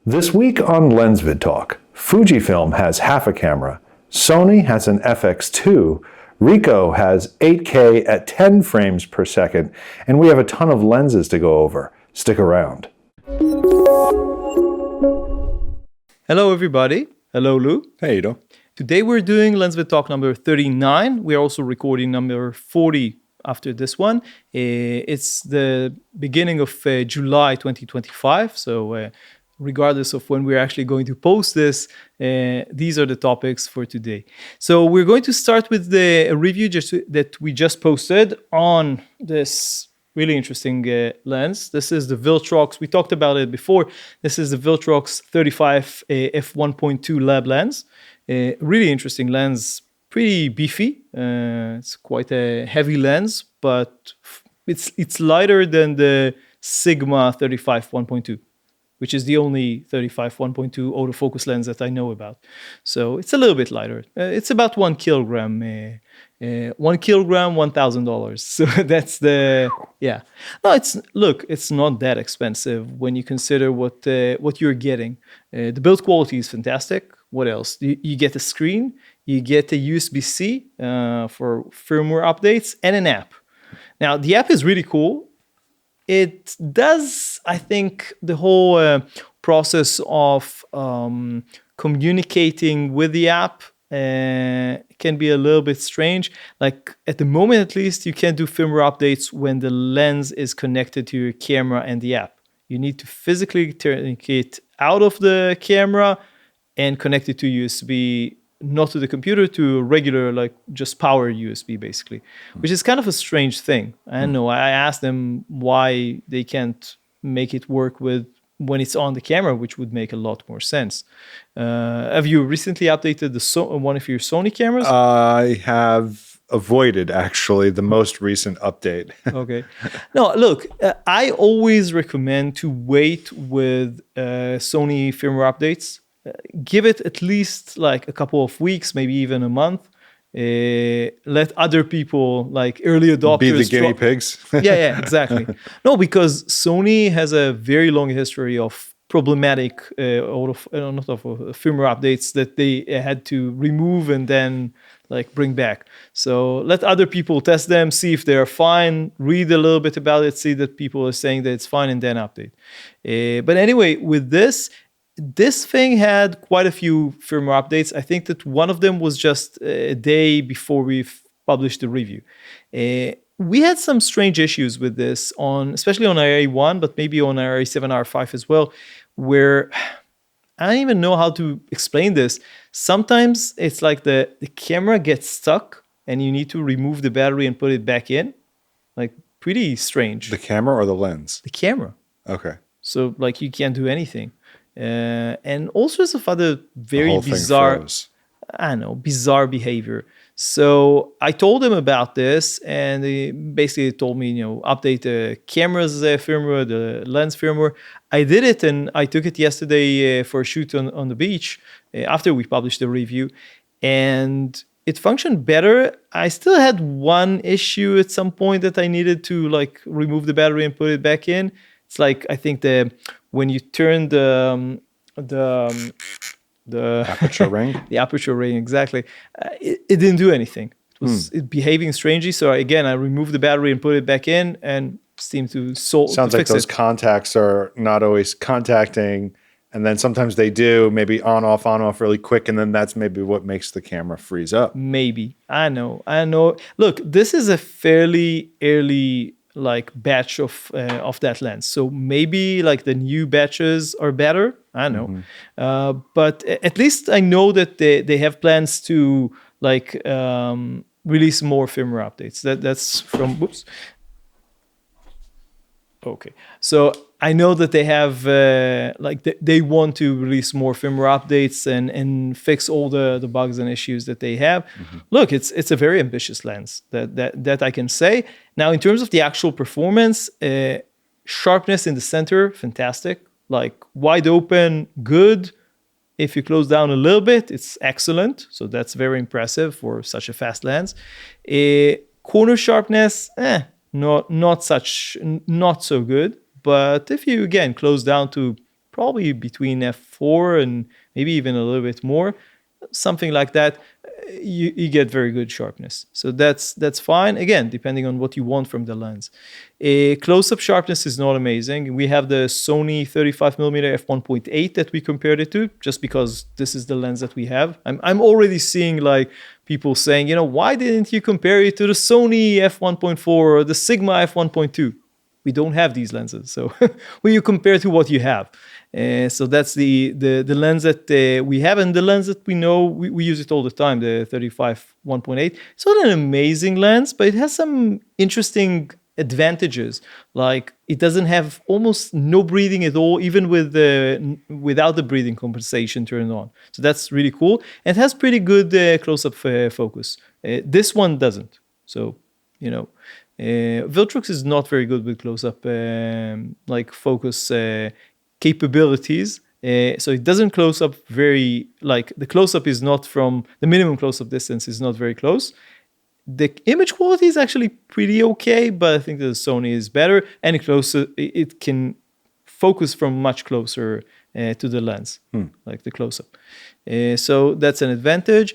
This week on LensVid Talk, Fujifilm has half a camera, Sony has an FX2, Ricoh has 8K at 10 frames per second, and we have a ton of lenses to go over. Stick around. Hello everybody. Hello Lou. Hey Ido. Today we're doing LensVid Talk number 39. We are also recording number 40 after this one. It's the beginning of July 2025, so regardless of when we're actually going to post this, these are the topics for today. So we're going to start with the review that we just posted on this really interesting lens. This is the Viltrox. We talked about it before. This is the Viltrox 35 f1.2 lab lens. Really interesting lens, pretty beefy. It's quite a heavy lens, but it's lighter than the Sigma 35 1.2. which is the only 35 1.2 autofocus lens that I know about. So it's a little bit lighter. It's about 1 kilogram, 1 kilogram, $1,000. So that's the, yeah. No, it's not that expensive when you consider what you're getting. The build quality is fantastic. What else? You get a screen, you get a USB-C for firmware updates, and an app. Now, the app is really cool. It does, I think, the whole process of communicating with the app can be a little bit strange. Like at the moment, at least, you can't do firmware updates when the lens is connected to your camera and the app. You need to physically turn it out of the camera and connect it to USB, not to the computer, to a regular, like just power USB, basically, which is kind of a strange thing. I don't know. I asked them why they can't make it work with when it's on the camera, which would make a lot more sense. Have you recently updated one of your Sony cameras? I have avoided, actually, the most recent update. Okay. No, look, I always recommend to wait with Sony firmware updates. Give it at least like a couple of weeks, maybe even a month. Let other people, like early adopters, be the guinea pigs. yeah, exactly. No, because Sony has a very long history of problematic firmware updates that they had to remove and then like bring back. So let other people test them, see if they're fine, read a little bit about it, see that people are saying that it's fine, and then update. But anyway, with this thing had quite a few firmware updates. I think that one of them was just a day before we published the review. We had some strange issues with this, especially on our A1, but maybe on our A7, R5 as well, where I don't even know how to explain this. Sometimes it's like the camera gets stuck and you need to remove the battery and put it back in. Like pretty strange. The camera or the lens? The camera. Okay. So like you can't do anything. And all sorts of other very bizarre, bizarre behavior. So I told them about this, and they basically told me, update the camera's firmware, the lens firmware. I did it, and I took it yesterday for a shoot on the beach after we published the review, and it functioned better. I still had one issue at some point that I needed to like remove the battery and put it back in. It's like, I think when you turn the aperture ring, the aperture ring, exactly, it didn't do anything. It was behaving strangely. So again, I removed the battery and put it back in, and seemed to Sounds like those contacts are not always contacting, and then sometimes they do, maybe on off really quick, and then that's maybe what makes the camera freeze up. Maybe. I know. Look, this is a fairly early like batch of that lens, so maybe like the new batches are better. I don't know, but at least I know that they have plans to like release more firmware updates. That's from whoops. Okay, so I know that they have they want to release more firmware updates and fix all the bugs and issues that they have. Look, it's a very ambitious lens that I can say. Now, in terms of the actual performance, sharpness in the center, fantastic. Like wide open, good. If you close down a little bit, it's excellent. So that's very impressive for such a fast lens. Corner sharpness, not so good. But if you again close down to probably between f4 and maybe even a little bit more, something like that. You get very good sharpness. So that's fine. Again, depending on what you want from the lens. Close-up sharpness is not amazing. We have the Sony 35mm f1.8 that we compared it to, just because this is the lens that we have. I'm already seeing like people saying, why didn't you compare it to the Sony f1.4 or the Sigma f1.2? We don't have these lenses, so when you compare to what you have. So that's the lens that we have, and the lens that we know, we use it all the time, the 35 1.8. It's not an amazing lens, but it has some interesting advantages. Like it doesn't have almost no breathing at all, even without the breathing compensation turned on. So that's really cool. And it has pretty good close-up focus. This one doesn't. So, Viltrox is not very good with close-up focus capabilities. So it doesn't close up the close-up is not from, the minimum close-up distance is not very close. The image quality is actually pretty okay, but I think that the Sony is better, and it can focus from much closer to the lens, like the close-up. So that's an advantage.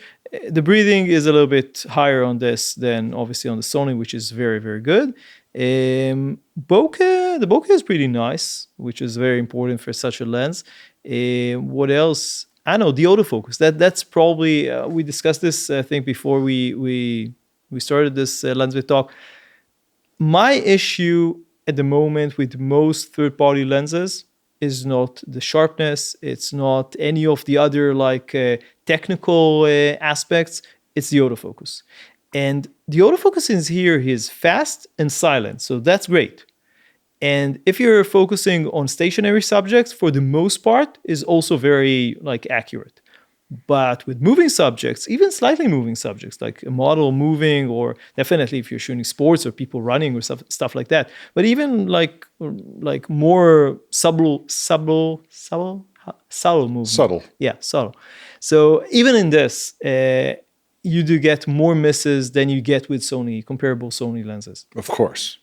The breathing is a little bit higher on this than obviously on the Sony, which is very, very good. The bokeh is pretty nice, which is very important for such a lens. What else? I know the autofocus. That's probably we discussed this I think before we started this LensVid Talk. My issue at the moment with most third-party lenses is not the sharpness. It's not any of the other technical aspects. It's the autofocus. And the autofocus is fast and silent. So that's great. And if you're focusing on stationary subjects, for the most part, is also very accurate. But with moving subjects, even slightly moving subjects, like a model moving, or definitely if you're shooting sports or people running or stuff like that, but even like more subtle movement. Subtle. Yeah, subtle. So even in this, you do get more misses than you get with comparable Sony lenses. Of course.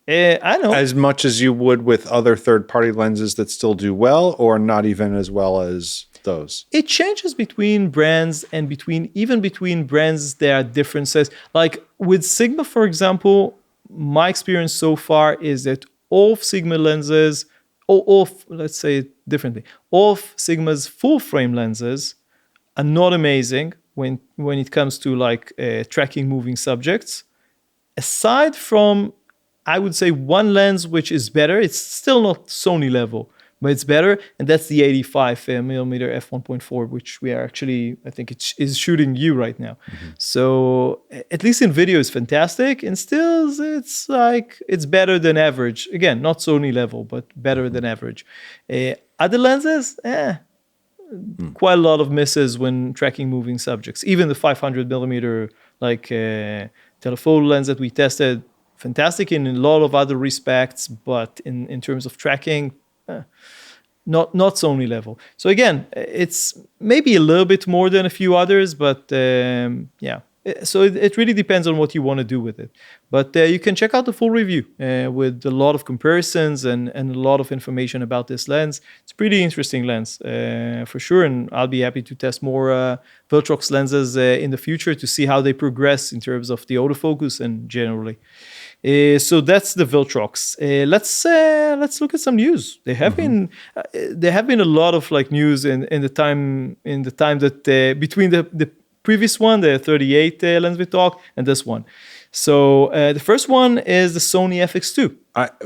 I know. As much as you would with other third-party lenses that still do well, or not even as well as those? It changes between brands and between brands there are differences. Like with Sigma, for example, my experience so far is that all Sigma lenses, let's say it differently, all of Sigma's full frame lenses are not amazing when it comes to tracking moving subjects. Aside from, I would say, one lens which is better. It's still not Sony level, but it's better, and that's the 85mm f1.4, which we are actually, I think it is shooting you right now. Mm-hmm. So at least in video, it's fantastic, and still it's better than average. Again, not Sony level, but better than average. Other lenses, quite a lot of misses when tracking moving subjects. Even the 500mm telephoto lens that we tested, fantastic in a lot of other respects, but in terms of tracking, not Sony level. So again, it's maybe a little bit more than a few others, but so it really depends on what you want to do with it. But you can check out the full review with a lot of comparisons and a lot of information about this lens. It's a pretty interesting lens for sure, and I'll be happy to test more Viltrox lenses in the future to see how they progress in terms of the autofocus and generally. So that's the Viltrox. Let's look at some news. There have been a lot of news in the time that between the previous one, the 38 LensVid Talk, and this one. So the first one is the Sony FX2.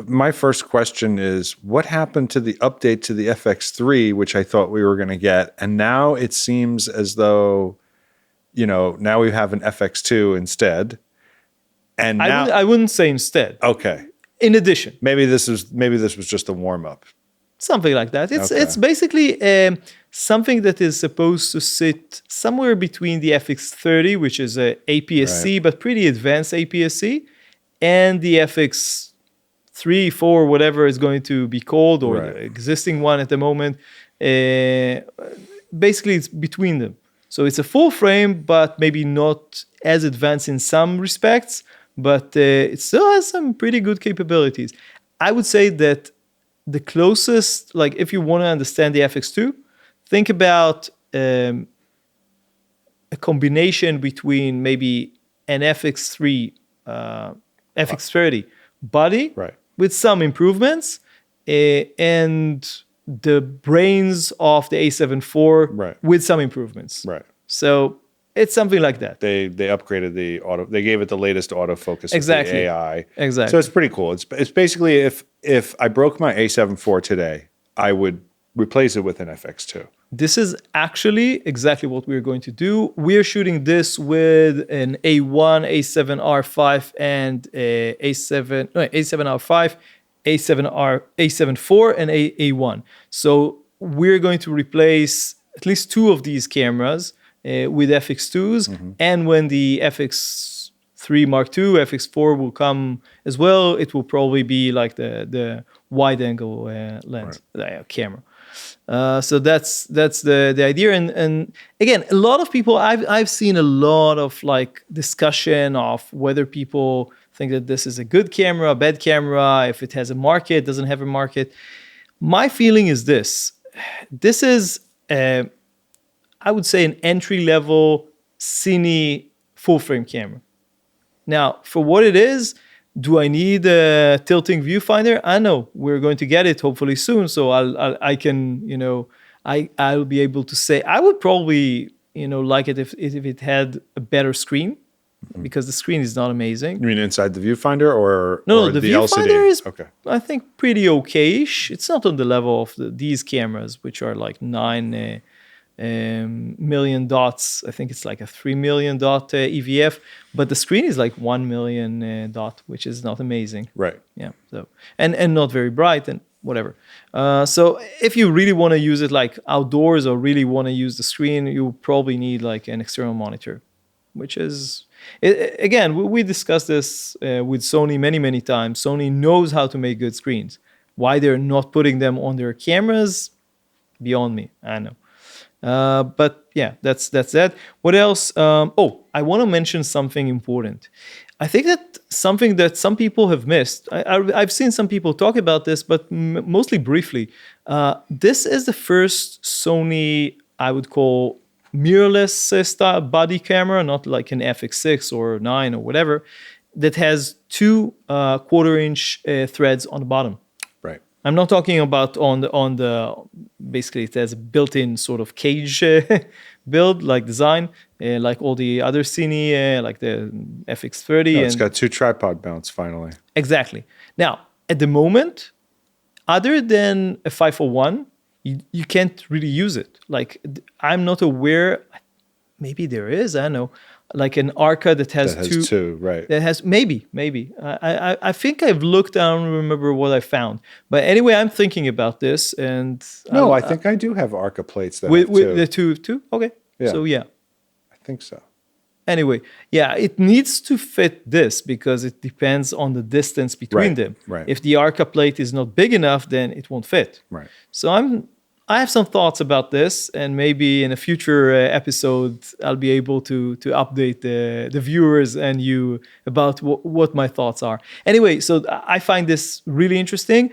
My first question is, what happened to the update to the FX3, which I thought we were going to get, and now it seems as though, now we have an FX2 instead. And now, I wouldn't say instead. Okay. In addition, maybe this was just a warm up. Something like that. It's basically something that is supposed to sit somewhere between the FX30, which is a APS-C, but pretty advanced APS-C, and the FX3, 4, whatever it's going to be called, or the existing one at the moment. Basically, it's between them. So it's a full frame, but maybe not as advanced in some respects, but it still has some pretty good capabilities. I would say that the closest, like if you want to understand the FX2, think about a combination between maybe an FX3, FX30 body Right. with some improvements, and the brains of the A7 IV Right. with some improvements. Right. So it's something like that. They upgraded the auto. They gave it the latest autofocus Exactly. with the AI. Exactly. So it's pretty cool. It's basically if I broke my A7 IV today, I would replace it with an FX2. This is actually exactly what we're going to do. We're shooting this with an A1, A7R5, and A7R5, A7 IV, and A1. So we're going to replace at least two of these cameras with FX2s, and when the FX3 Mark II, FX4 will come as well, it will probably be like the wide-angle lens camera. So that's the idea, and again, a lot of people I've seen a lot of like discussion of whether people think that this is a good camera, a bad camera, if it has a market, doesn't have a market. My feeling is this is I would say an entry-level Cine full-frame camera. Now, for what it is, do I need a tilting viewfinder? I know we're going to get it hopefully soon, so I can, I'll be able to say I would probably, like it if it had a better screen, because the screen is not amazing. You mean inside the viewfinder or No, the viewfinder LCD? is, Okay. I think, pretty okayish. It's not on the level of these cameras, which are like 9 million dots. I think it's like a 3 million dot EVF, but the screen is like 1 million dot, which is not amazing. Right. Yeah. So and not very bright and whatever. So if you really want to use it like outdoors or really want to use the screen, you probably need like an external monitor, which is again we discussed this with Sony many times. Sony knows how to make good screens. Why they're not putting them on their cameras, beyond me. I know. But yeah, that's that. What else? I want to mention something important. I think that something that some people have missed. I've seen some people talk about this, but mostly briefly. This is the first Sony, I would call, mirrorless style body camera, not like an FX6 or 9 or whatever, that has two quarter-inch threads on the bottom. Right. I'm not talking about on the basically it has a built-in sort of cage build like design, like all the other Cine, like the FX30. No, it's got two tripod mounts finally. Exactly. Now, at the moment, other than a 501, you can't really use it. Like I'm not aware. Maybe there is. I don't know. Like an Arca that has two, right? That has maybe. I think I've looked. I don't remember what I found. But anyway, I'm thinking about this, and No, I think I do have Arca plates that with have the two. Okay. Yeah. So yeah. I think so. Anyway, yeah, it needs to fit this because it depends on the distance between them. Right. If the Arca plate is not big enough, then it won't fit. Right. So I have some thoughts about this, and maybe in a future episode, I'll be able to update the viewers and you about what my thoughts are. Anyway, so I find this really interesting.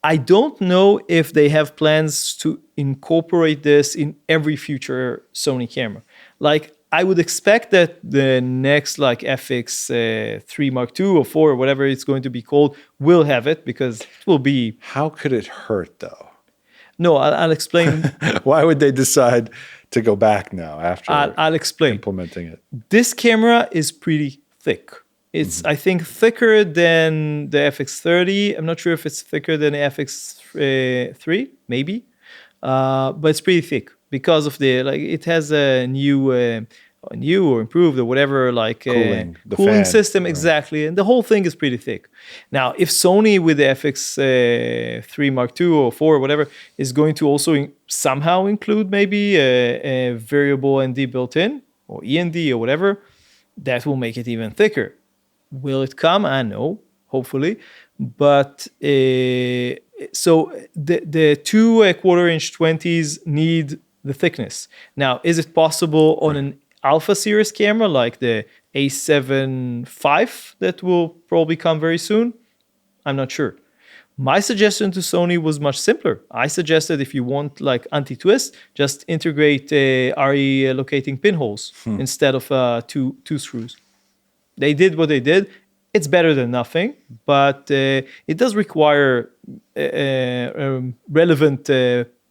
I don't know if they have plans to incorporate this in every future Sony camera. Like, I would expect that the next like FX3 Mark II or 4 or whatever it's going to be called will have it because it will be... How could it hurt though? No, I'll explain. Why would they decide to go back now after I'll explain. implementing it? This camera is pretty thick. It's, I think, thicker than the FX30. I'm not sure if it's thicker than the FX3, maybe. But it's pretty thick because of it has a new or improved or whatever, like Cooling cooling system, right. Exactly. And the whole thing is pretty thick. Now, if Sony with the FX3 Mark II or 4 or whatever is going to also somehow include maybe a variable ND built in or END or whatever, that will make it even thicker. Will it come? I know, hopefully. But so the two quarter-inch 20s need the thickness. Now, is it possible on an Alpha series camera like the A7 V that will probably come very soon? I'm not sure. My suggestion to Sony was much simpler. I suggested if you want like anti-twist, just integrate RE locating pinholes instead of two screws. They did what they did. It's better than nothing, but it does require a relevant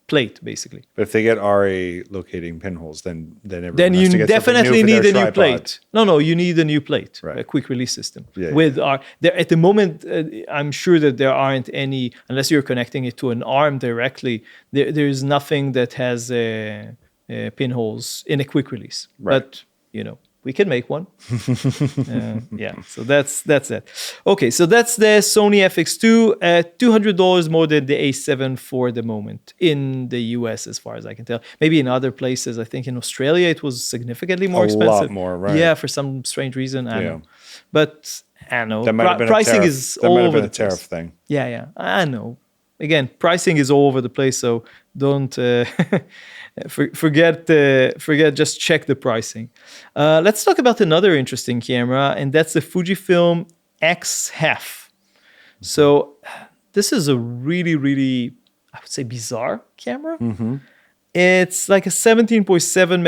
plate, basically. But if they get RE locating pinholes, then everyone Then has you to get definitely something new for need a their new tripod. plate. No, you need a new plate, Right. a quick release system. Yeah, With there at the moment, I'm sure that there aren't any, unless you're connecting it to an arm directly. There's nothing that has pinholes in a quick release. Right. But we can make one. Yeah, so that's it. Okay, so that's the Sony FX2, $200 more than the A7 for the moment in the US, as far as I can tell. Maybe in other places, I think in Australia it was significantly more expensive. A lot more, right? Yeah, for some strange reason. I know. But I know. That might have been pricing a tariff. is That all might have over been the a tariff place. thing. Yeah, I know. Again, pricing is all over the place, so don't forget. Just check the pricing. Let's talk about another interesting camera, and that's the Fujifilm X Half. So this is a really, really, I would say, bizarre camera. It's like a 17.7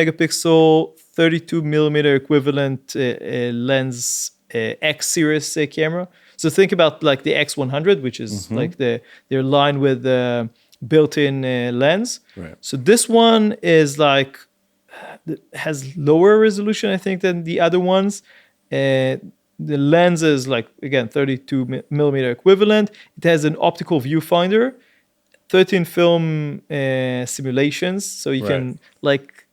megapixel, 32 millimeter equivalent lens X series camera. So think about like the X100, which is like their line with the built-in lens. Right. So this one is like has lower resolution, I think, than the other ones. The lens is like, again, 32 millimeter equivalent. It has an optical viewfinder, 13 film simulations, so you can like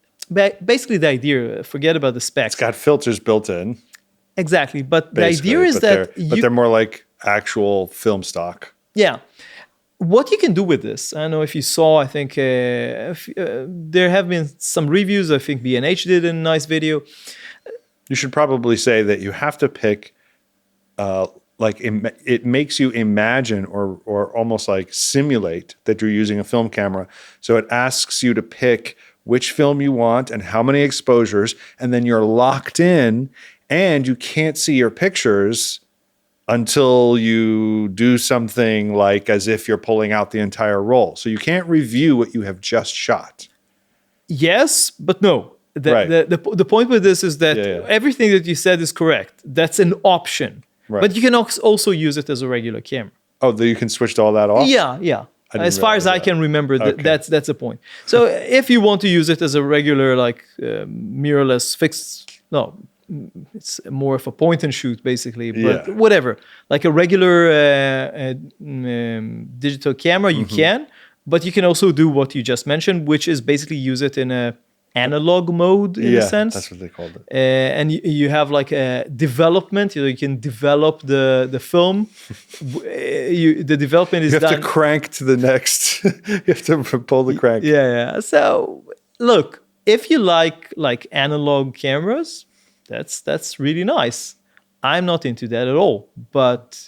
basically the idea. Forget about the specs. It's got filters built in. Exactly, but the Basically, idea is that but they're more like actual film stock. Yeah. What you can do with this, I don't know if you saw, I think there have been some reviews. I think B&H did a nice video. You should probably say that you have to pick, it makes you imagine or almost like simulate that you're using a film camera. So it asks you to pick which film you want and how many exposures, and then you're locked in. And you can't see your pictures until you do something like as if you're pulling out the entire roll. So you can't review what you have just shot. Yes, but no. Right. The point with this is that everything that you said is correct. That's an option. Right. But you can also use it as a regular camera. Oh, you can switch all that off? Yeah. As far as I can remember, Okay. that's the point. So if you want to use it as a regular, like mirrorless fixed, no, it's more of a point and shoot basically, but whatever, like a regular digital camera, you can, but you can also do what you just mentioned, which is basically use it in a analog mode in a sense. That's what they called it. And you have like a development. You can develop the film. The development is You have done. to crank to the next. You have to pull the crank. Yeah. So look, if you like analog cameras, that's really nice. I'm not into that at all. But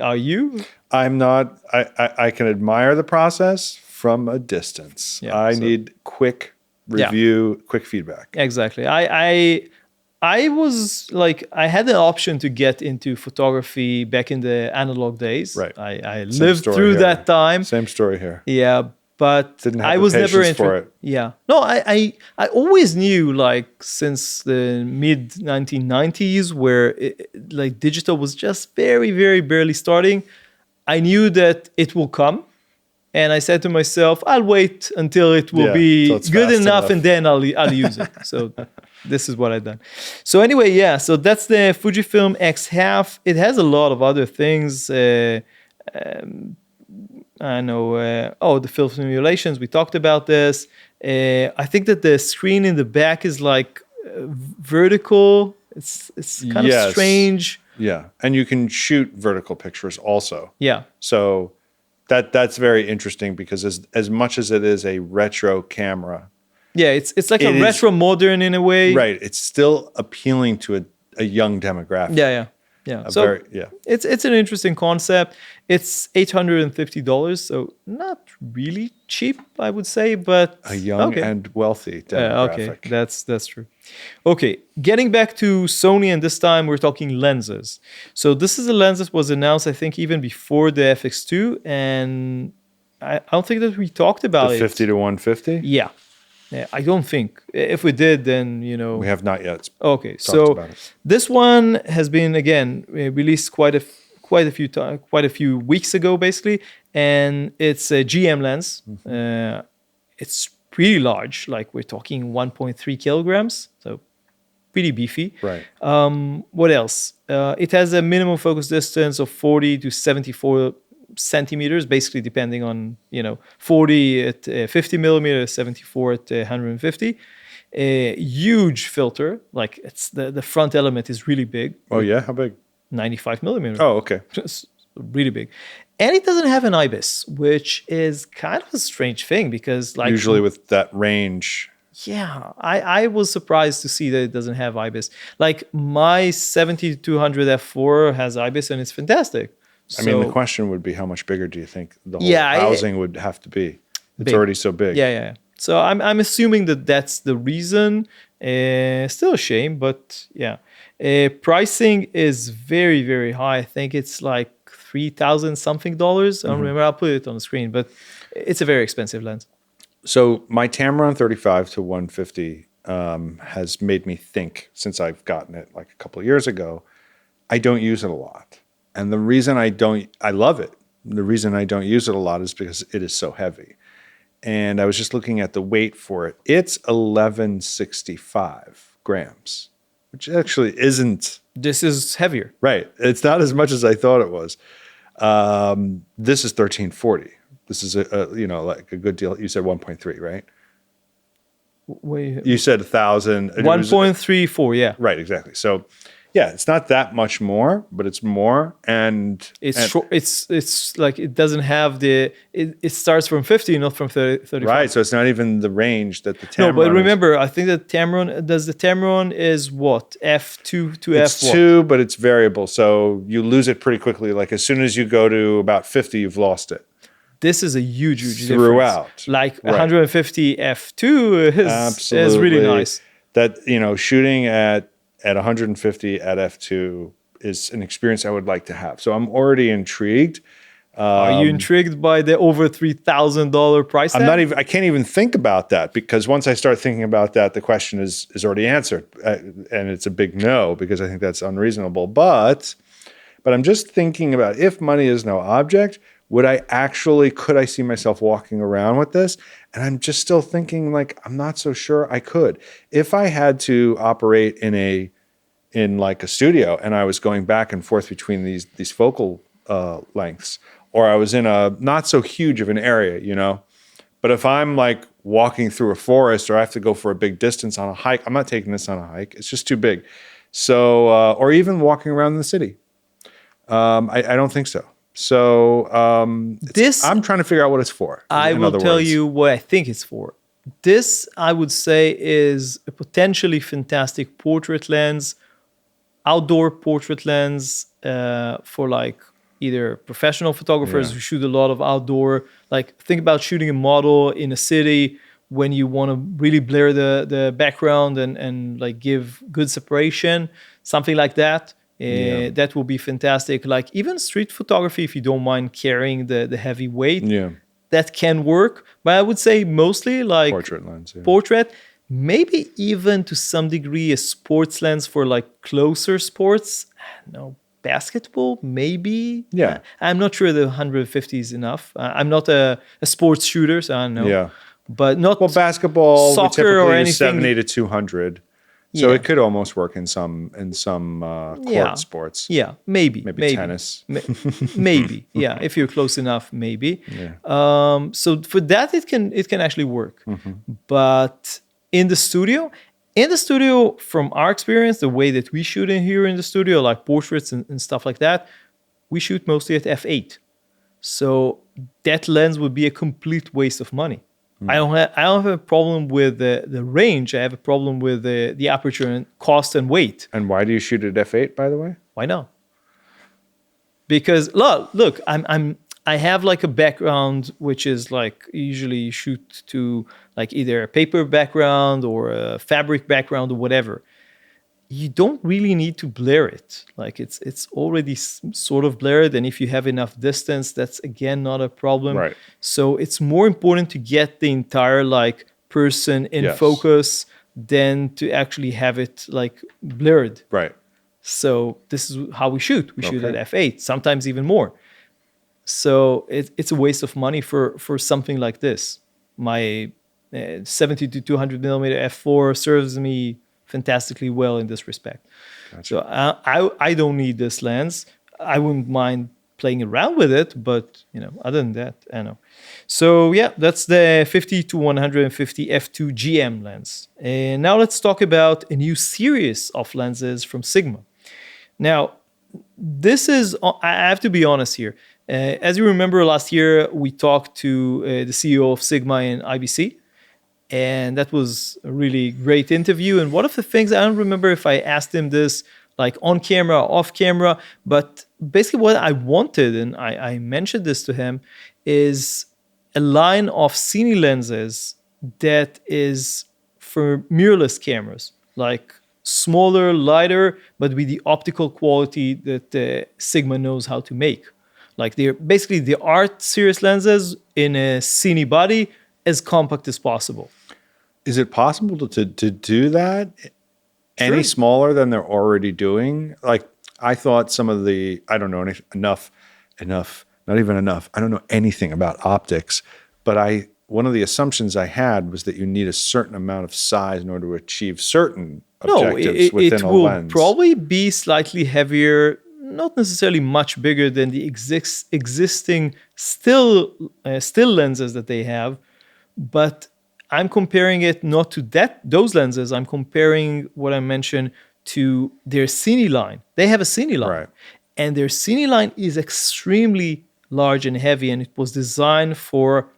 are you? I'm not. I can admire the process from a distance. Yeah, I need quick review, quick feedback. Exactly. I was like, I had the option to get into photography back in the analog days. Right. I Same lived story through here. that time. Same story here. Yeah, but Didn't have I the was never patience for it. Yeah. No, I always knew, like, since the mid 1990s, where like digital was just very, very barely starting, I knew that it will come. And I said to myself, I'll wait until it will be till it's good fast enough, enough. and then I'll use it. So this is what I've done. So anyway, so that's the Fujifilm X Half. It has a lot of other things. I know, the film simulations, we talked about this. I think that the screen in the back is like vertical. It's kind of strange. Yeah, and you can shoot vertical pictures also. Yeah. So that's very interesting because as much as it is a retro camera, yeah, it's like a retro modern in a way. right? It's still appealing to a young demographic. Yeah. Yeah. A So very, yeah. it's an interesting concept. It's $850, so not really cheap, I would say, but A young okay. and wealthy Okay, demographic. that's true. Okay, getting back to Sony, and this time we're talking lenses. So this is a lens that was announced, I think, even before the FX2, and I don't think that we talked about The it. 50 to 150? Yeah. Yeah, I don't think. If we did, then We have not yet Okay, talked so about it. this one has been again released quite a few weeks ago, basically, and it's a GM lens. It's pretty large, like we're talking 1.3 kilograms, so pretty beefy. Right. What else? It has a minimum focus distance of 40 to 74 centimeters, basically depending on 40 at 50 millimeters, 74 at 150. A huge filter, like it's the front element is really big. Oh, yeah? How big? 95 millimeters. Oh, okay. It's really big. And it doesn't have an IBIS, which is kind of a strange thing because like Usually with that range. yeah, I was surprised to see that it doesn't have IBIS. Like my 7200 f4 has IBIS and it's fantastic. I mean, the question would be, how much bigger do you think the whole Yeah, housing would have to be? It's big. already so big. Yeah. So I'm assuming that that's the reason. Still a shame, but yeah. Pricing is very, very high. I think it's like $3,000 something dollars. I don't remember. I'll put it on the screen, but it's a very expensive lens. So my Tamron 35 to 150 has made me think, since I've gotten it like a couple of years ago, I don't use it a lot. And the reason I love it. The reason I don't use it a lot is because it is so heavy. And I was just looking at the weight for it. It's 1165 grams, which actually isn't. This is heavier. Right. It's not as much as I thought it was. This is 1340. This is like a good deal. You said 1.3, right? Wait, You said 1,000. 1.34, yeah. Right, exactly. So, yeah, it's not that much more, but it's more, and Short. It's like it doesn't have it starts from 50, not from 35. right. So it's not even the range that the Tamron. No, but is. remember, I think that the Tamron is what? F2 to It's F1. 2, but it's variable, so you lose it pretty quickly. Like as soon as you go to about 50, you've lost it. This is a huge Throughout. difference. Like Right. 150 F2 is really nice. That shooting at 150 at f2 is an experience I would like to have. So I'm already intrigued. Are you intrigued by the over $3,000 price tag? I can't even think about that, because once I start thinking about that, the question is already answered, and it's a big no, because I think that's unreasonable. But I'm just thinking about, if money is no object, could I see myself walking around with this? And I'm just still thinking, like, I'm not so sure I could. If I had to operate in like a studio and I was going back and forth between these focal lengths, or I was in a not so huge of an area, but if I'm like walking through a forest, or I have to go for a big distance on a hike, I'm not taking this on a hike. It's just too big. So, or even walking around the city. I don't think so. So I'm trying to figure out what it's for. I will tell you what I think it's for. This, I would say, is a potentially fantastic portrait lens, outdoor portrait lens for like either professional photographers who shoot a lot of outdoor. Like think about shooting a model in a city when you want to really blur the background and like give good separation, something like that. That will be fantastic. Like even street photography, if you don't mind carrying the heavy weight, that can work. But I would say mostly like portrait lens. Yeah. Portrait, maybe even to some degree a sports lens for like closer sports. No, basketball, maybe. Yeah. I'm not sure the 150 is enough. I'm not a sports shooter, so I don't know. Yeah. But not basketball, soccer or anything. 70 to 200. So it could almost work in some court sports. Yeah, maybe tennis. Maybe, yeah. If you're close enough, maybe. Yeah. So for that, it can actually work. But in the studio, from our experience, the way that we shoot in here in the studio, like portraits and stuff like that, we shoot mostly at f8. So that lens would be a complete waste of money. I don't have a problem with the range. I have a problem with the aperture and cost and weight. And why do you shoot at f8, by the way? Why not? because look, I have like a background which is like usually shoot to like either a paper background or a fabric background or whatever. You don't really need to blur it. Like it's already sort of blurred, and if you have enough distance, that's again not a problem. Right. So it's more important to get the entire like person in Yes. focus than to actually have it like blurred. Right. So this is how we shoot. We shoot Okay. at f8, sometimes even more. So it's a waste of money for something like this. My 70 to 200 millimeter f4 serves me fantastically well in this respect. Gotcha. So I don't need this lens. I wouldn't mind playing around with it, but other than that, I know. So yeah, that's the 50 to 150 f2 GM lens. And now let's talk about a new series of lenses from Sigma. Now, this is, I have to be honest here. As you remember, last year we talked to the CEO of Sigma in IBC, and that was a really great interview. And one of the things, I don't remember if I asked him this like on camera or off camera, but basically what I wanted, and I mentioned this to him, is a line of Cine lenses that is for mirrorless cameras, like smaller, lighter, but with the optical quality that Sigma knows how to make. Like they're basically the art series lenses in a Cine body, as compact as possible. Is it possible to do that any Sure. smaller than they're already doing? Like I thought some of the, I don't know enough, not even enough. I don't know anything about optics, but one of the assumptions I had was that you need a certain amount of size in order to achieve certain objectives within it a will lens. probably be slightly heavier, not necessarily much bigger than the existing still lenses that they have, but I'm comparing it not to those lenses. I'm comparing what I mentioned to their Cine line. They have a Cine line, Right. and their Cine line is extremely large and heavy, and it was designed for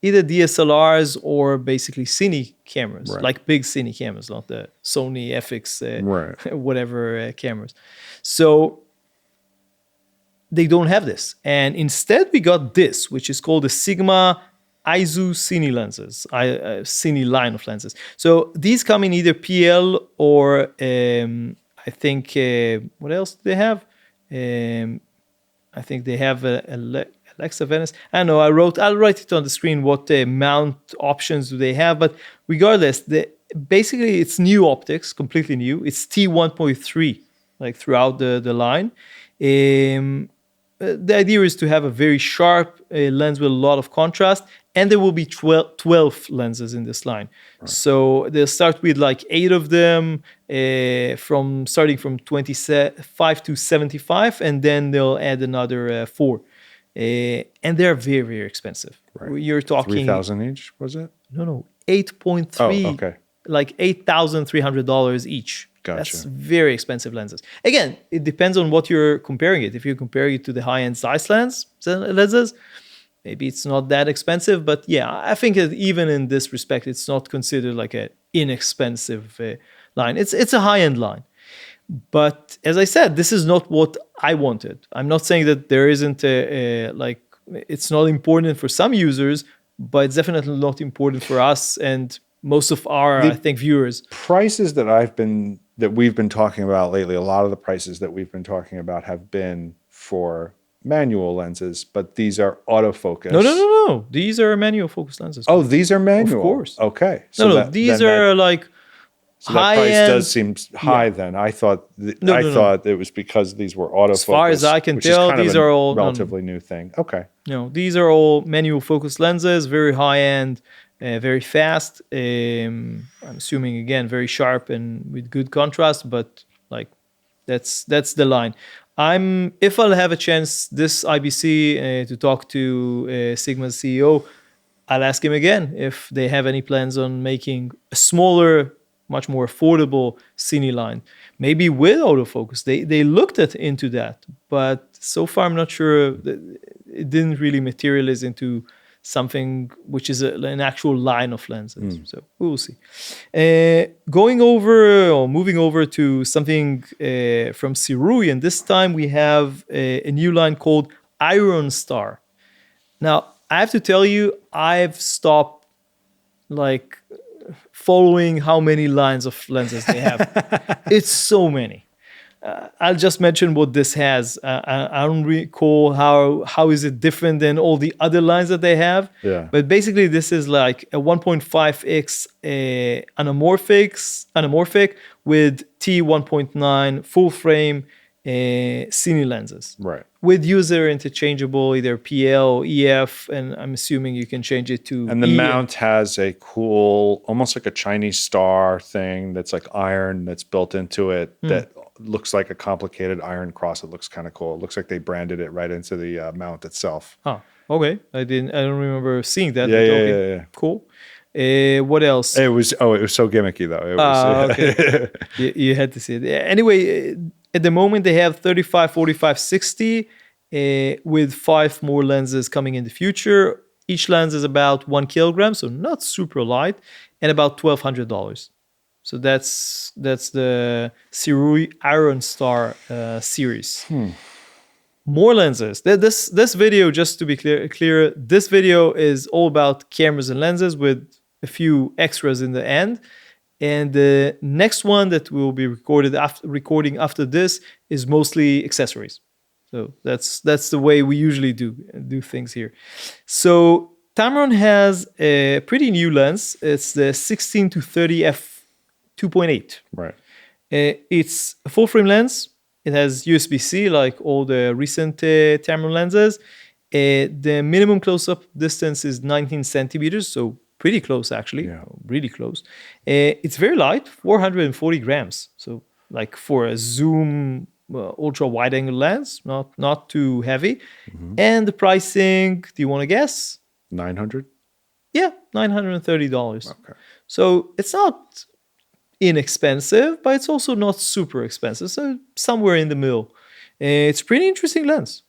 either DSLRs or basically Cine cameras, Right. like big Cine cameras, not the Sony FX Right. whatever cameras. So they don't have this, and instead we got this, which is called the Sigma Aizu Cine lenses, Cine line of lenses. So these come in either PL or I think what else do they have? I think they have Alexa Venice. I don't know. I'll write it on the screen. What mount options do they have? But regardless, basically it's new optics, completely new. It's T1.3, like throughout the line. The idea is to have a very sharp lens with a lot of contrast, and there will be 12 lenses in this line. Right. So they'll start with like 8 of them, starting from 25 to 75, and then they'll add another 4. And they're very, very expensive. Right. You're talking 3,000 each, was it? No, 8.3. Oh, okay. Like $8,300 each. Gotcha. That's very expensive lenses. Again, it depends on what you're comparing it. If you're comparing it to the high-end Zeiss lenses, maybe it's not that expensive. But yeah, I think that even in this respect, it's not considered like an inexpensive line. It's a high-end line. But as I said, this is not what I wanted. I'm not saying that there isn't it's not important for some users, but it's definitely not important for us and most of our, I think, viewers. Prices that we've been talking about lately, a lot of the prices that we've been talking about have been for manual lenses, but these are autofocus. No. These are manual focus lenses. Oh, these are manual. Of course. Okay. So these are like so that high price end. does seem high then. I thought thought it was because these were autofocus. As far as I can which is tell, kind of these a are all relatively new thing. Okay. These are all manual focus lenses, very high end, very fast. I'm assuming again very sharp and with good contrast, but like that's the line. If I'll have a chance this IBC to talk to Sigma's CEO, I'll ask him again if they have any plans on making a smaller, much more affordable Cine line, maybe with autofocus. They looked into that, but so far I'm not sure. It didn't really materialize into something which is an actual line of lenses. So we will see. Moving over to something from Sirui, and this time we have a new line called Iron Star. Now, I have to tell you, I've stopped like following how many lines of lenses they have. It's so many. I'll just mention what this has. I don't recall how is it different than all the other lines that they have. Yeah. But basically, this is like a 1.5x anamorphic with T1.9 full frame Cine lenses. Right. With user interchangeable, either PL, EF, and I'm assuming you can change it to And the E. mount has a cool, almost like a Chinese star thing that's like iron that's built into it that looks like a complicated iron cross. It looks kind of cool. It looks like they branded it right into the mount itself. Huh. Okay. I don't remember seeing that. Yeah, but yeah, okay. yeah. Cool. What else? It was so gimmicky though. It was, Okay. you had to see it. Anyway, at the moment they have 35, 45, 60 with 5 more lenses coming in the future. Each lens is about 1 kilogram, so not super light, and about $1,200. So that's the Sirui Iron Star series. More lenses. This video, just to be clear, this video is all about cameras and lenses with a few extras in the end. And the next one that will be recording after this is mostly accessories. So that's the way we usually do things here. So Tamron has a pretty new lens. It's the 16 to 30 f 2.8. right. It's a full frame lens. It has USB-C like all the recent Tamron lenses. The minimum close-up distance is 19 centimeters, so pretty close actually, really close. It's very light, 440 grams. So like for a zoom ultra wide angle lens, not too heavy. And the pricing, do you want to guess? 900. Yeah, $930. Okay. So it's not inexpensive, but it's also not super expensive. So somewhere in the middle. It's a pretty interesting lens.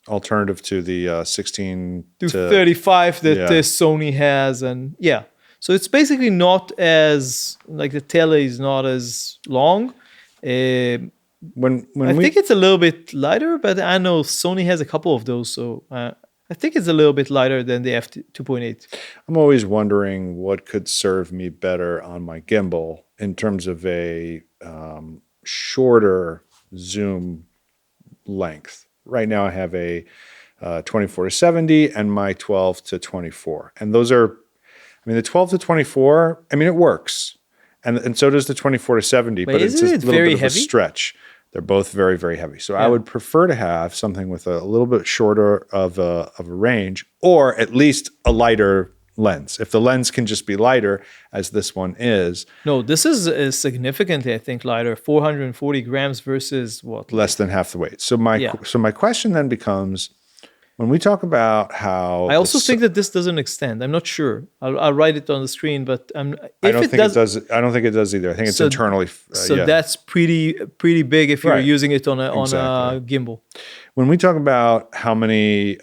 Alternative to the 16 to 35 that yeah. Sony has, and yeah. So it's basically not as, like the tele is not as long. When I think it's a little bit lighter, but I know Sony has a couple of those, so I think it's a little bit lighter than the f2.8. I'm always wondering what could serve me better on my gimbal in terms of a shorter zoom length. Right now I have a 24 to 70 and my 12 to 24. And those are, I mean, the 12 to 24, I mean, it works. And so does the 24 to 70, but it's just a little bit of a stretch. They're both very, very heavy. So I would prefer to have something with a little bit shorter of a range, or at least a lighter lens. If the lens can just be lighter, as this one is. No, this is significantly, I think, lighter. 440 grams versus what? Less than half the weight. So my question then becomes, when we talk about how... I also think that this doesn't extend. I'm not sure. I'll write it on the screen, but I don't think it does either. I think it's internally. That's pretty big if you're using it on a gimbal. When we talk about how many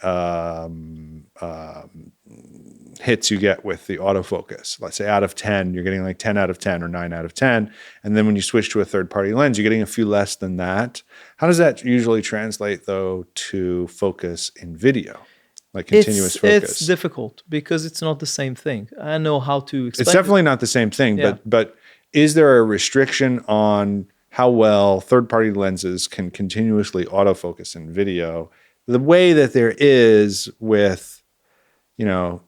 hits you get with the autofocus, let's say out of 10, you're getting like 10 out of 10 or 9 out of 10. And then when you switch to a third-party lens, you're getting a few less than that. How does that usually translate, though, to focus in video, like continuous focus? It's difficult because it's not the same thing. I know how to explain. It's definitely not the same thing, but is there a restriction on how well third-party lenses can continuously autofocus in video the way that there is with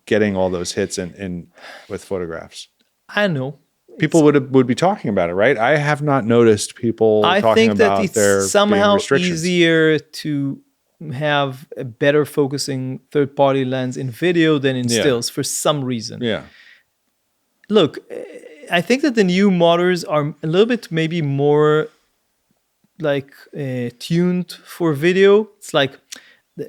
getting all those hits in with photographs? I know. People would be talking about it, right? I have not noticed people talking about there being restrictions. I think that it's somehow easier to have a better focusing third-party lens in video than in stills for some reason. Yeah. Look, I think that the new models are a little bit maybe more like tuned for video. It's like,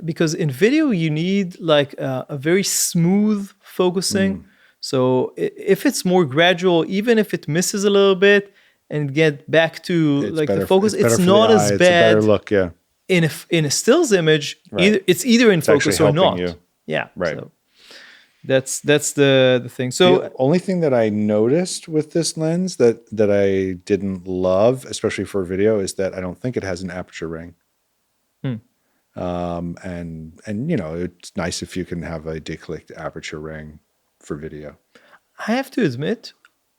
because in video you need like a very smooth focusing. So if it's more gradual, even if it misses a little bit and get back to like the focus, it's not as bad. It's a better look, In a stills image, it's either in focus or not. Yeah. Right. So that's the thing. So The only thing that I noticed with this lens that I didn't love, especially for video, is that I don't think it has an aperture ring. And you know, it's nice if you can have a declicked aperture ring for video. I have to admit,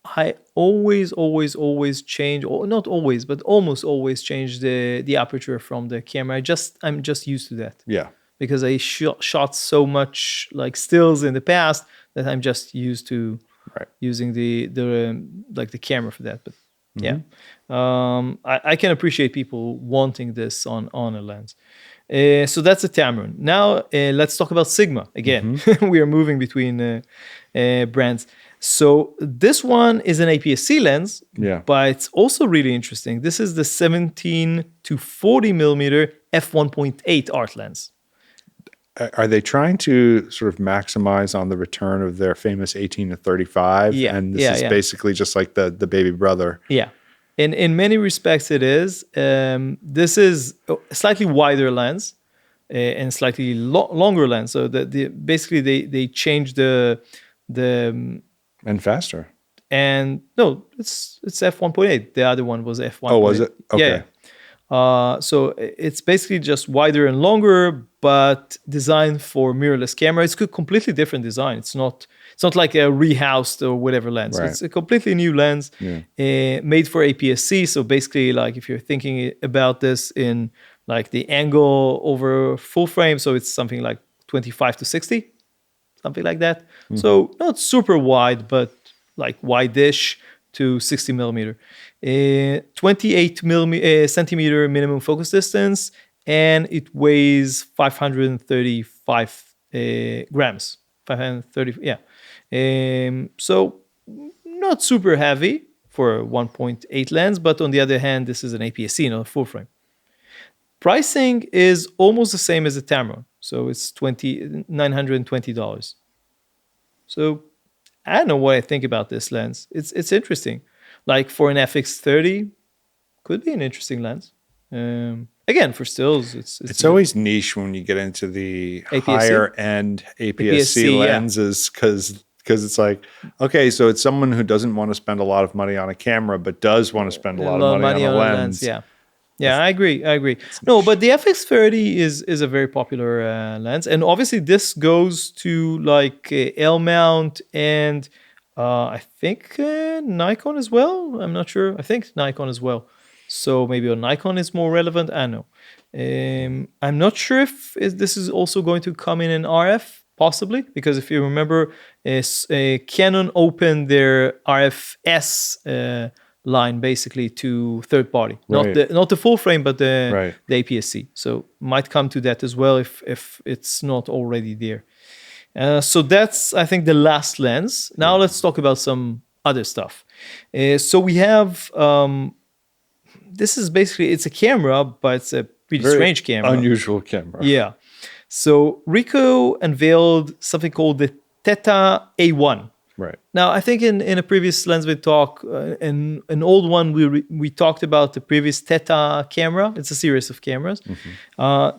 I always change, or not always, but almost always change the aperture from the camera. I'm just used to that. Yeah. Because I shot so much like stills in the past that I'm just used to using the like the camera for that. But yeah, I can appreciate people wanting this on a lens. So that's a Tamron. Now let's talk about Sigma again. We are moving between brands. So this one is an APS-C lens, but it's also really interesting. This is the 17 to 40 millimeter f1.8 art lens. Are they trying to sort of maximize on the return of their famous 18 to 35? Yeah. And this is basically just like the baby brother. Yeah. In many respects, it is. This is a slightly wider lens and slightly longer lens. So basically they changed the and faster. And no, it's f1.8. The other one was f1.8. Oh, was it? Okay. Yeah. So it's basically just wider and longer, but designed for mirrorless camera. It's a completely different design. It's not like a rehoused or whatever lens. Right. It's a completely new lens made for APS-C. So basically, like if you're thinking about this in like the angle over full frame, so it's something like 25 to 60, something like that. So not super wide, but like wide-ish to 60 millimeter. 28 centimeter minimum focus distance, and it weighs 535 grams. 530, yeah. So not super heavy for a 1.8 lens, but on the other hand, this is an APS-C, not a full frame. Pricing is almost the same as the Tamron, so it's $920. So I don't know what I think about this lens. It's interesting. Like for an FX30, could be an interesting lens. Again, for stills, it's always niche when you get into the APS-C? higher end APS-C, APS-C, lenses because it's like, okay, so it's someone who doesn't want to spend a lot of money on a camera, but does want to spend a lot of money on a lens. Yeah, I agree. No, but the FX30 is a very popular lens, and obviously this goes to like L mount and I think Nikon as well. I'm not sure. I think Nikon as well. So maybe on Nikon is more relevant. I don't know. I'm not sure if this is also going to come in RF, possibly, because if you remember, Canon opened their RF-S line basically to third party, not the full frame, but the APS-C. So might come to that as well if it's not already there. So that's, I think, the last lens. Now let's talk about some other stuff. So we have, this is basically, it's a camera, but it's a pretty strange camera. Unusual camera. Yeah. So Ricoh unveiled something called the Theta A1. Right. Now, I think in a previous LensVid talk, in an old one, we talked about the previous Theta camera. It's a series of cameras.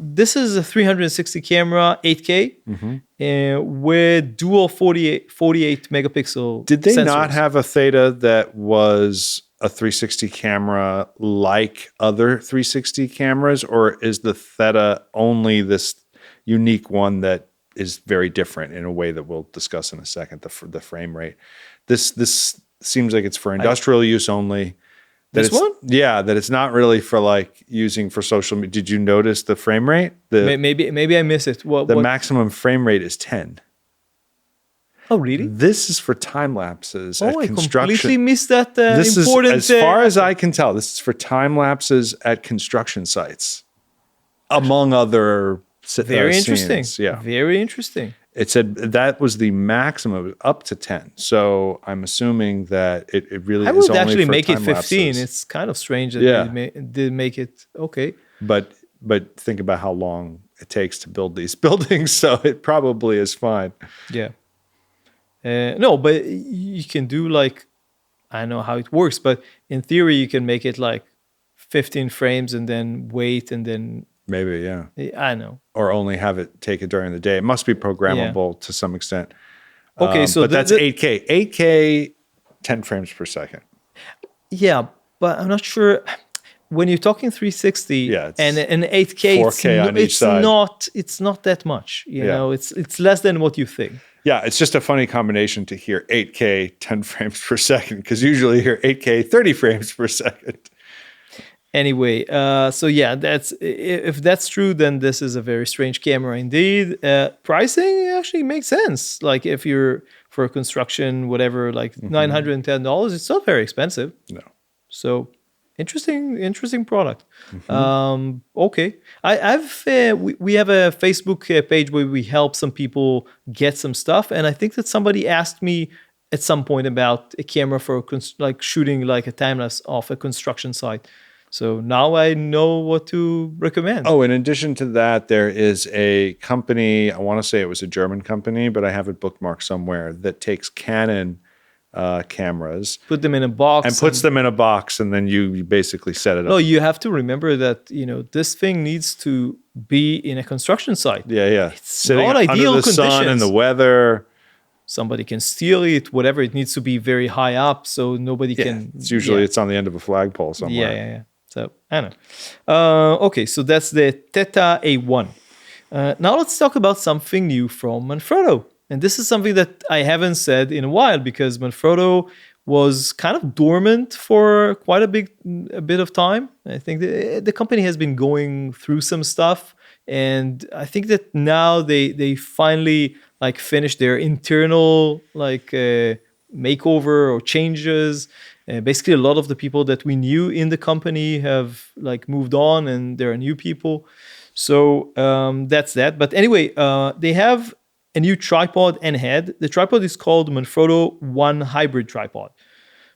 This is a 360 camera, 8K, with dual 48 megapixel Did they sensors. not have a Theta that was a 360 camera like other 360 cameras, or is the Theta only this unique one that is very different in a way that we'll discuss in a second, the frame rate? This seems like it's for industrial use only. This one? Yeah, that it's not really for like using for social media. Did you notice the frame rate? Maybe I miss it. The maximum frame rate is 10. Oh, really? This is for time lapses at I construction. completely missed that This important... is, as far as I can tell, this is for time lapses at construction sites, among other very interesting. scenes. Yeah, very interesting. It said that was the maximum, up to 10. So I'm assuming that it really I is would only actually for make it time 15. lapses. It's kind of strange that they did make it okay. But think about how long it takes to build these buildings, so it probably is fine. Yeah. No, but you can do like, I don't know how it works, but in theory you can make it like 15 frames and then wait and then Maybe, yeah. I know. Or only have it take it during the day. It must be programmable to some extent. Okay, so but that's 8K. 8K, 10 frames per second. Yeah, but I'm not sure when you're talking 360 Yeah, and 8K. 4K on each side. It's not that much. You know, it's less than what you think. Yeah, it's just a funny combination to hear 8K 10 frames per second, because usually you hear 8K 30 frames per second. Anyway, so yeah, if that's true, then this is a very strange camera indeed. Pricing actually makes sense. Like if you're for construction, whatever, like $910, it's not very expensive. No. So interesting product. Okay, we have a Facebook page where we help some people get some stuff, and I think that somebody asked me at some point about a camera for like shooting like a time lapse off a construction site. So now I know what to recommend. Oh, in addition to that, there is a company, I want to say it was a German company, but I have it bookmarked somewhere, that takes Canon cameras, put them in a box, and puts them in a box, and then you basically set it up. No, you have to remember that this thing needs to be in a construction site. Yeah. It's sitting not under ideal the conditions. sun and the weather. Somebody can steal it, whatever. It needs to be very high up so nobody can. It's usually it's on the end of a flagpole somewhere. Yeah. So I don't know. Okay, so that's the Theta A1. Now let's talk about something new from Manfrotto. And this is something that I haven't said in a while because Manfrotto was kind of dormant for quite a bit of time. I think the company has been going through some stuff, and I think that now they finally like finished their internal like makeover or changes. Basically, a lot of the people that we knew in the company have like moved on, and there are new people. So that's that. But anyway, they have a new tripod and head. The tripod is called Manfrotto One Hybrid Tripod.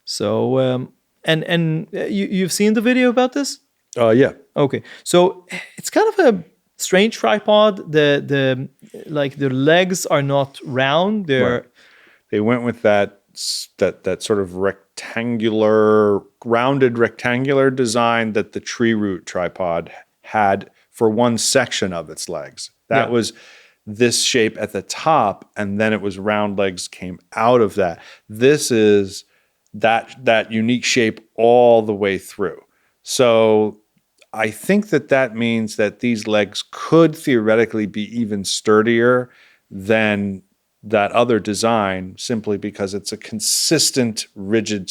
So and you've seen the video about this? Yeah. Okay. So it's kind of a strange tripod. The legs are not round. They went with that sort of rounded rectangular design that the tree root tripod had for one section of its legs. That was this shape at the top, and then it was round legs came out of that. This is that unique shape all the way through. So I think that means that these legs could theoretically be even sturdier than that other design, simply because it's a consistent, rigid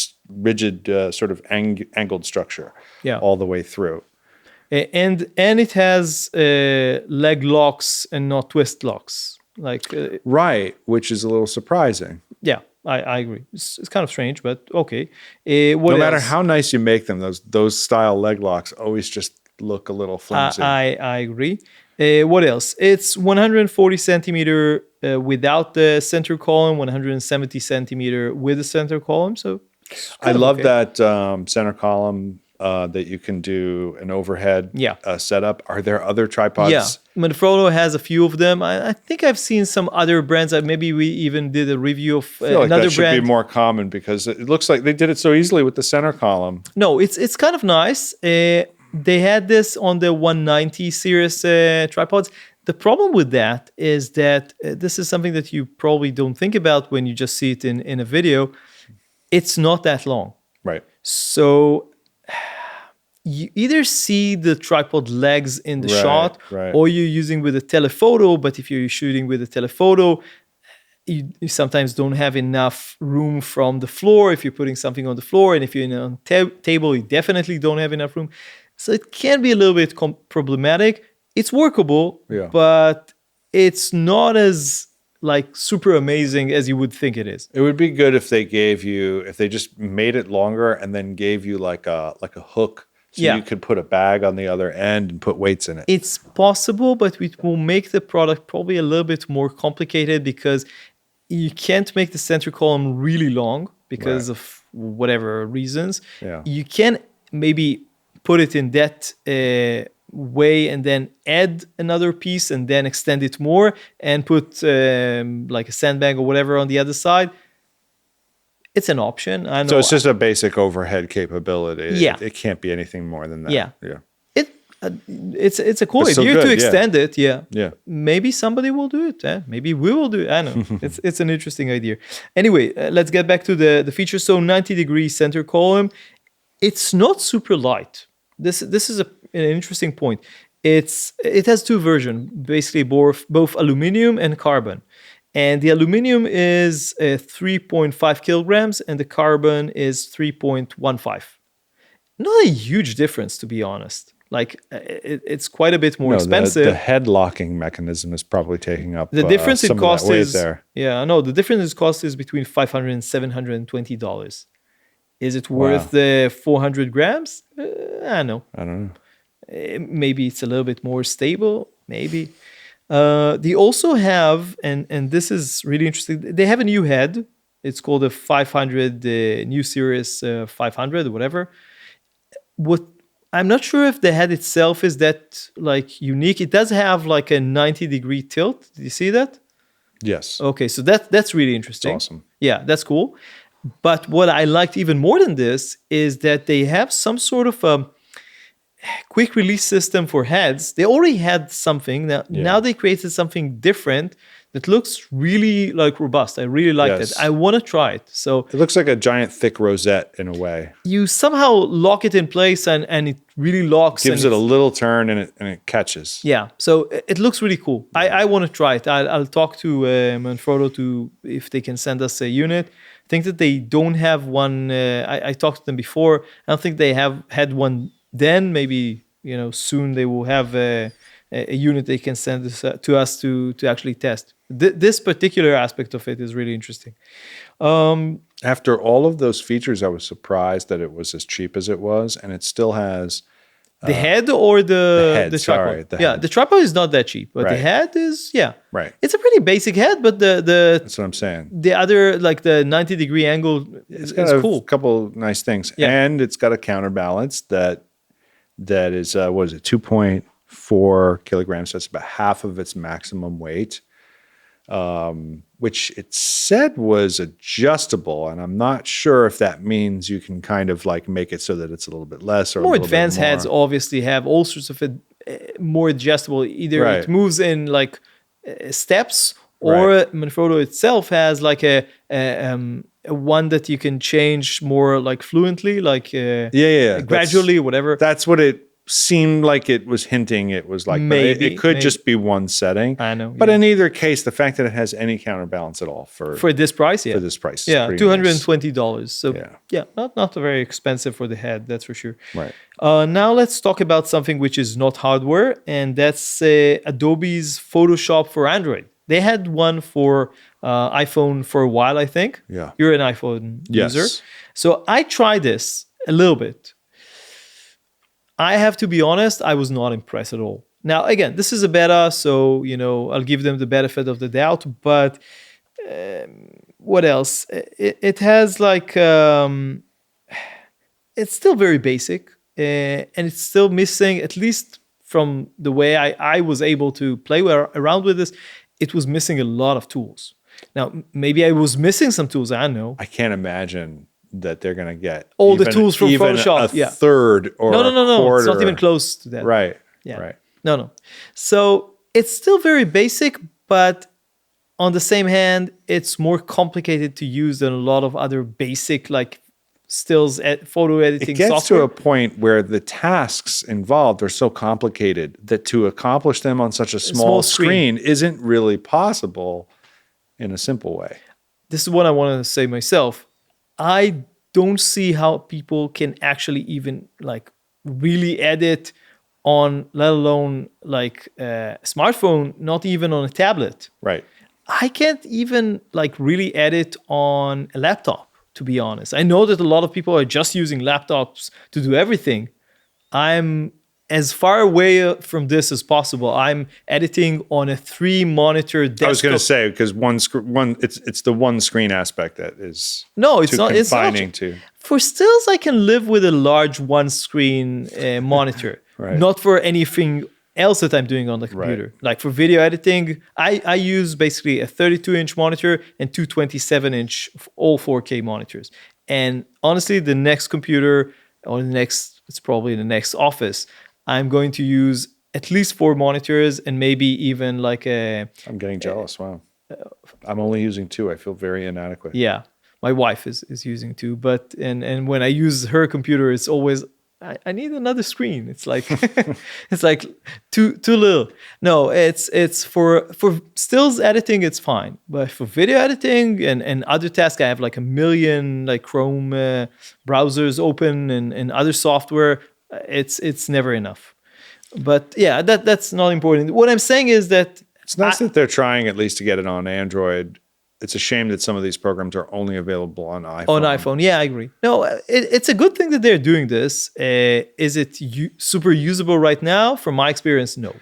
sort of angled structure all the way through. And it has leg locks and not twist locks. Right, which is a little surprising. Yeah, I agree. It's kind of strange, but okay. No matter how nice you make them, those style leg locks always just look a little flimsy. I agree. What else? It's 140 centimeter without the center column, 170 centimeter with the center column. So I love that center column that you can do an overhead setup. Are there other tripods? Yeah, Manfrotto has a few of them. I think I've seen some other brands. Maybe we even did a review of I feel like another that should brand. be more common because it looks like they did it so easily with the center column. No, it's kind of nice. They had this on the 190 series tripods. The problem with that is that this is something that you probably don't think about when you just see it in a video. It's not that long. Right. So you either see the tripod legs in the shot or you're using with a telephoto. But if you're shooting with a telephoto, you sometimes don't have enough room from the floor if you're putting something on the floor. And if you're on a table, you definitely don't have enough room. So it can be a little bit problematic. It's workable, but it's not as like super amazing as you would think it is. It would be good if they just made it longer and then gave you like a hook so you could put a bag on the other end and put weights in it. It's possible, but it will make the product probably a little bit more complicated because you can't make the center column really long because of whatever reasons. Yeah. You can maybe put it in that way and then add another piece and then extend it more and put like a sandbag or whatever on the other side. It's an option. I know. So it's just a basic overhead capability. Yeah. It can't be anything more than that. Yeah. It's a cool But still idea good, to yeah. extend it. Yeah. Yeah. Maybe somebody will do it. Maybe we will do it. I don't know. It's an interesting idea. Anyway, let's get back to the features. So 90-degree center column. It's not super light. This is an interesting point. It has two versions, basically both aluminum and carbon. And the aluminum is 3.5 kilograms and the carbon is 3.15. Not a huge difference, to be honest. Like it's quite a bit more expensive. The head locking mechanism is probably taking up The difference in some cost of that weight is there. yeah, no, the difference in cost is between $500 and $720. Is it worth the 400 grams? I don't know. I don't know. Maybe it's a little bit more stable. Maybe. They also have, and this is really interesting. They have a new head. It's called a 500, the new series 500 or whatever. I'm not sure if the head itself is that like unique. It does have like a 90-degree tilt. Did you see that? Yes. Okay, so that's really interesting. It's awesome. Yeah, that's cool. But what I liked even more than this is that they have some sort of a quick release system for heads. They already had something. Now they created something different that looks really like robust. I really like it. I want to try it. So it looks like a giant thick rosette in a way. You somehow lock it in place and it really locks. Gives it a little turn and it catches. Yeah, so it looks really cool. I want to try it. I'll talk to Manfrotto if they can send us a unit. I think that they don't have one. I talked to them before. I don't think they have had one then. Maybe soon they will have a unit they can send to us to actually test. This particular aspect of it is really interesting. After all of those features, I was surprised that it was as cheap as it was, and it still has the head or the head, tripod. the head. The tripod is not that cheap, but the head is right. It's a pretty basic head, but the that's what I'm saying. The other like the 90-degree angle it's got cool. A couple nice things, and it's got a counterbalance that is what is it 2.4 kilograms. That's about half of its maximum weight. Which it said was adjustable, and I'm not sure if that means you can kind of like make it so that it's a little bit less or more a little advanced bit more. heads obviously have all sorts of more adjustable. Either it moves in like steps, or Manfrotto itself has like a one that you can change more like fluently, like gradually, whatever. That's what it seemed like it was hinting. It was like maybe it could just be one setting. I know, but in either case, the fact that it has any counterbalance at all for this price, for this price, yeah, is $220. Nice. So not very expensive for the head, that's for sure. Right. Now let's talk about something which is not hardware, and that's Adobe's Photoshop for Android. They had one for iPhone for a while, I think. Yeah. You're an iPhone user. So I tried this a little bit. I have to be honest, I was not impressed at all. Now, again, this is a beta, so, I'll give them the benefit of the doubt. But what else? It has like, it's still very basic, and it's still missing, at least from the way I was able to play around with this, it was missing a lot of tools. Now, maybe I was missing some tools, I don't know. I can't imagine that they're going to get all the tools from Photoshop. A third or no. quarter. It's not even close to that. Right. Yeah. Right. No. So it's still very basic, but on the same hand, it's more complicated to use than a lot of other basic like stills photo editing software. It gets to a point where the tasks involved are so complicated that to accomplish them on such a small screen isn't really possible in a simple way. This is what I want to say myself. I don't see how people can actually even like really edit on, let alone like a smartphone, not even on a tablet. Right. I can't even like really edit on a laptop, to be honest. I know that a lot of people are just using laptops to do everything. I'm as far away from this as possible. I'm editing on a 3-monitor desktop. I was going to say, because it's the one screen aspect that is it's not confining to. For stills, I can live with a large one-screen monitor. Right. Not for anything else that I'm doing on the computer. Right. Like for video editing, I use basically a 32-inch monitor and two 27-inch all 4K monitors. And honestly, the next computer or it's probably the next office, I'm going to use at least 4 monitors and maybe even like a... I'm getting jealous. Wow. I'm only using 2. I feel very inadequate. Yeah, my wife is using 2, but and when I use her computer, it's always I need another screen. It's like it's like too little. No, it's for stills editing, it's fine, but for video editing and other tasks, I have like a million like Chrome browsers open and other software. It's never enough. But yeah, that's not important. What I'm saying is that it's nice that they're trying at least to get it on Android. It's a shame that some of these programs are only available on iPhone. On iPhone, yeah, I agree. No, it's a good thing that they're doing this. Is it super usable right now? From my experience, no.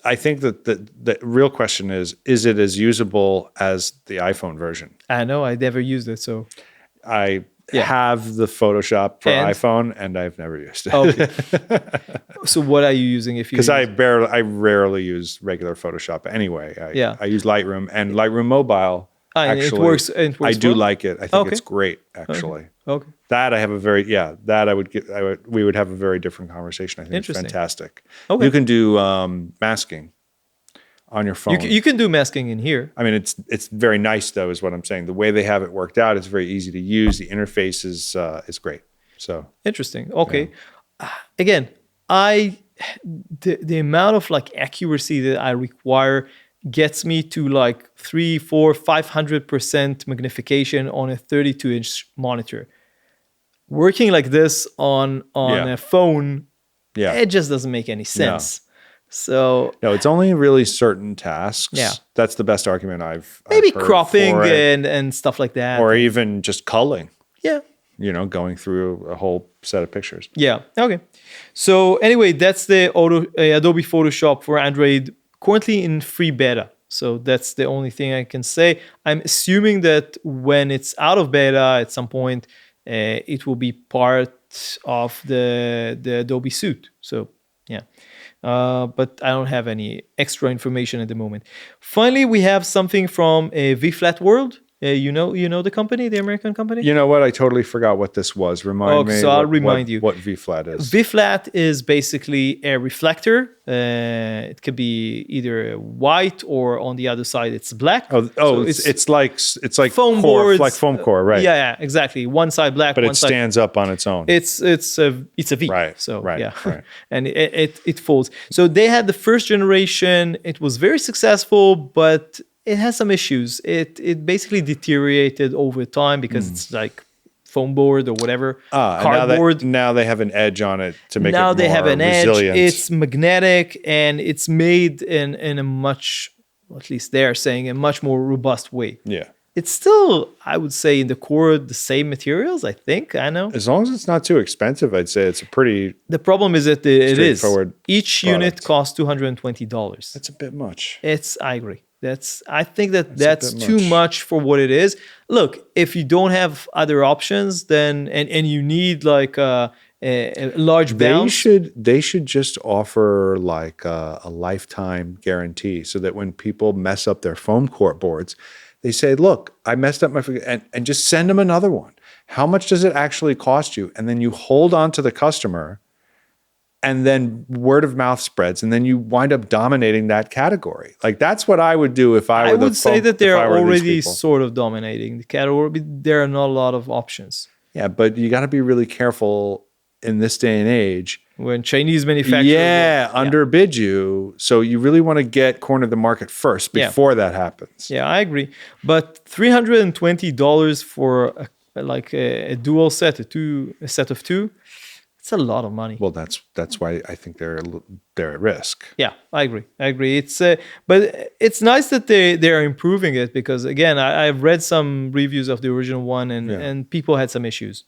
I think that the real question is it as usable as the iPhone version? I know, I never used it, so. I have the Photoshop for iPhone, and I've never used it. Okay. So what are you using if you? Because I rarely use regular Photoshop anyway. I use Lightroom and Lightroom Mobile. Actually, it works I do well? like it. I think it's great, actually. Okay. That I have a very we would have a very different conversation. I think it's fantastic. Okay. You can do masking on your phone. You can do masking in here. I mean, it's very nice though, is what I'm saying. The way they have it worked out, it's very easy to use. The interface is great. So interesting. Okay. Yeah. Again, the amount of like accuracy that I require gets me to like 300%, 400%, 500% magnification on a 32-inch monitor. Working like this on a phone, it just doesn't make any sense. No. So no, it's only really certain tasks. Yeah, that's the best argument I've maybe heard cropping and stuff like that, or even just culling. Yeah, going through a whole set of pictures. Yeah. Okay. So anyway, that's the Adobe Photoshop for Android. Currently in free beta. So that's the only thing I can say. I'm assuming that when it's out of beta at some point, it will be part of the Adobe suite. So yeah. But I don't have any extra information at the moment. Finally, we have something from VFlat World. You know the company, the American company? You know what? I totally forgot what this was. Remind me. So I'll remind you. What VFlat is. VFlat is basically a reflector. It could be either white or on the other side it's black. So it's like foam core, boards, like foam core, right? Yeah, exactly. One side black, but one it stands up on its own. It's a V. Right. So right, yeah, right. And it folds. So they had the first generation. It was very successful, but it has some issues. It basically deteriorated over time because it's like foam board or whatever, cardboard. Now they have an edge on it to make it more resilient. Now they have an edge. It's magnetic and it's made in a much, at least they're saying, a much more robust way. Yeah. It's still, I would say, in the core, the same materials, I think. I know. As long as it's not too expensive, I'd say it's a pretty... The problem is that it is. Each product. unit costs $220. That's a bit much. I agree. I think that's too much for what it is. Look, if you don't have other options, then and you need like a large bounce, they should just offer like a lifetime guarantee, so that when people mess up their foam core boards, they say, "Look, I messed up my," and just send them another one. How much does it actually cost you? And then you hold on to the customer. And then word of mouth spreads, and then you wind up dominating that category. Like that's what I would do if I were. I would say that they're already sort of dominating the category. But there are not a lot of options. Yeah, but you got to be really careful in this day and age when Chinese manufacturers underbid you. So you really want to corner the market first before that happens. Yeah, I agree. But $320 for a dual set, a set of two. It's a lot of money. Well, that's why I think they're at risk. Yeah, I agree. It's but it's nice that they are improving it, because again, I've read some reviews of the original one and people had some issues.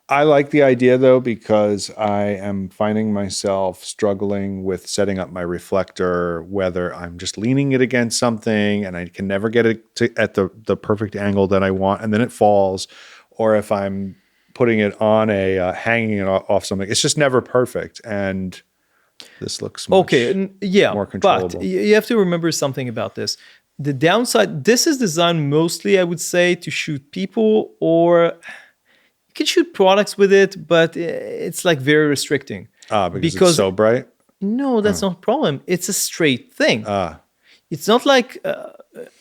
I like the idea though, because I am finding myself struggling with setting up my reflector, whether I'm just leaning it against something and I can never get it at the perfect angle that I want, and then it falls, or if I'm putting it on hanging it off something. It's just never perfect. And this looks more controllable. But you have to remember something about this. The downside, this is designed mostly, I would say, to shoot people, or you can shoot products with it, but it's like very restricting. Because it's so bright? No, that's not a problem. It's a straight thing. Ah, It's not like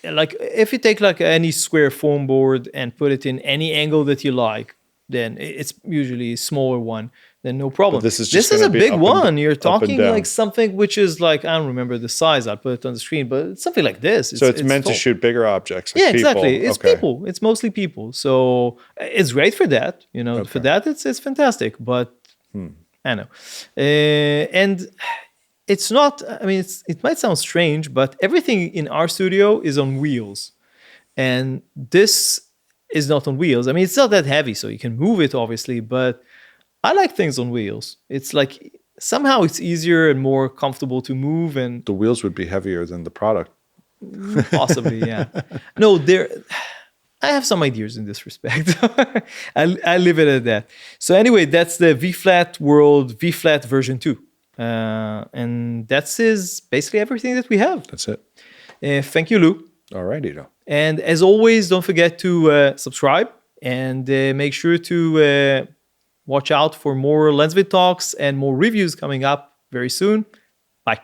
if you take like any square foam board and put it in any angle that you like, then it's usually a smaller one. Then no problem. But this is just a gonna be big up and- one. You're up and talking down. like something which is like, I don't remember the size. I'll put it on the screen, but it's something like this. so it's meant to tall. shoot bigger objects. Like Yeah, people. exactly. It's Okay. people. It's mostly people. So it's great for that. You know, for that it's fantastic. But I know, and it's not. I mean, it might sound strange, but everything in our studio is on wheels, and this is not on wheels. I mean, it's not that heavy, so you can move it obviously, but I like things on wheels. It's like somehow it's easier and more comfortable to move, and The wheels would be heavier than the product. possibly, yeah. No, I have some ideas in this respect. I leave it at that. So anyway, that's the V-Flat World V-Flat version 2. And that's basically everything that we have. That's it. Thank you, Lou. All right, Ito. And as always, don't forget to subscribe and make sure to watch out for more LensVid talks and more reviews coming up very soon. Bye.